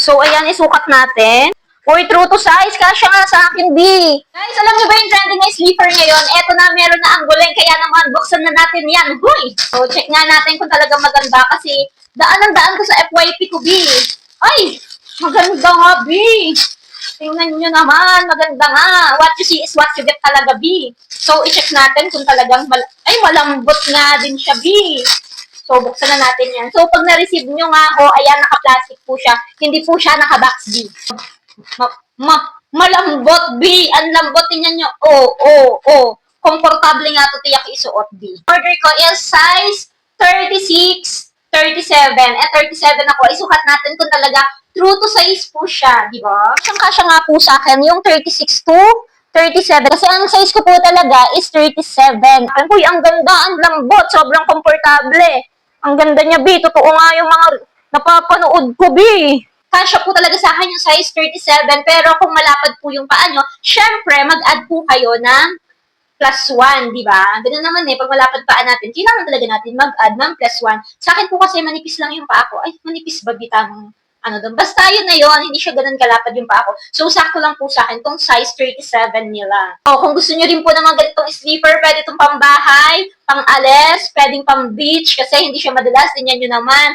So, ayan, isukat natin. Uy, true to size. Kasya nga sa akin, B. Guys, alam niyo ba yung trending na sleeper ngayon? Eto na, meron na ang guleng. Kaya naman, buksan na natin yan. Huy! So, check nga natin kung talagang maganda. Kasi, daan ang daan ko sa FYP ko, B. Ay! Maganda nga, B. Tingnan nyo naman. Maganda nga. What you see is what you get talaga, B. So, i-check natin kung talagang malambot nga din siya, B. So, buksan na natin yan. So, pag na-receive nyo nga ho, ayan, naka-plastic po siya. Hindi po siya naka-box, B. Malambot, B. Ang lambot, tingnan nyo. Komportable nga to tiyak isuot, B. Order ko is size 36, 37. 37 ako. Isukat natin kung talaga true to size po siya, di ba? Kasya nga po sa akin, yung 36 to 37. Kasi ang size ko po talaga is 37. Uy, ang ganda, ang lambot, sobrang komportable. Ang ganda niya, B. Totoo nga yung mga napapanood ko, B. Kasya po talaga sa akin yung size 37, pero kung malapad po yung paa nyo, syempre, mag-add po kayo ng +1, di ba? Ganun naman pag malapad paa natin, kailangan talaga natin mag-add ng +1. Sa akin po kasi manipis lang yung paa ko. Ay, manipis ba bitang doon? Basta yun na yun, hindi siya ganun kalapad yung paa ko. So, sakto lang po sa akin tong size 37 nila. Kung gusto nyo rin po ng mga ganitong sleeper, pwede itong pambahay, pang-alis, pwedeng pang-beach, kasi hindi siya madalas. Tingnan nyo naman.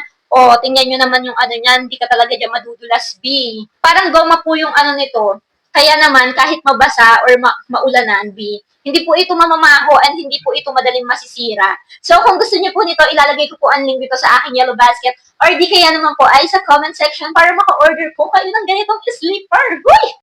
Tingnan nyo naman yung niyan, hindi ka talaga dyan madudulas, B. Parang goma po yung nito. Kaya naman, kahit mabasa or maulanan, B, hindi po ito mamamaho and hindi po ito madaling masisira. So, kung gusto niyo po nito, ilalagay ko po ang link dito sa aking yellow basket or di kaya naman po ay sa comment section para maka-order po kayo ng ganitong sleeper. Huy!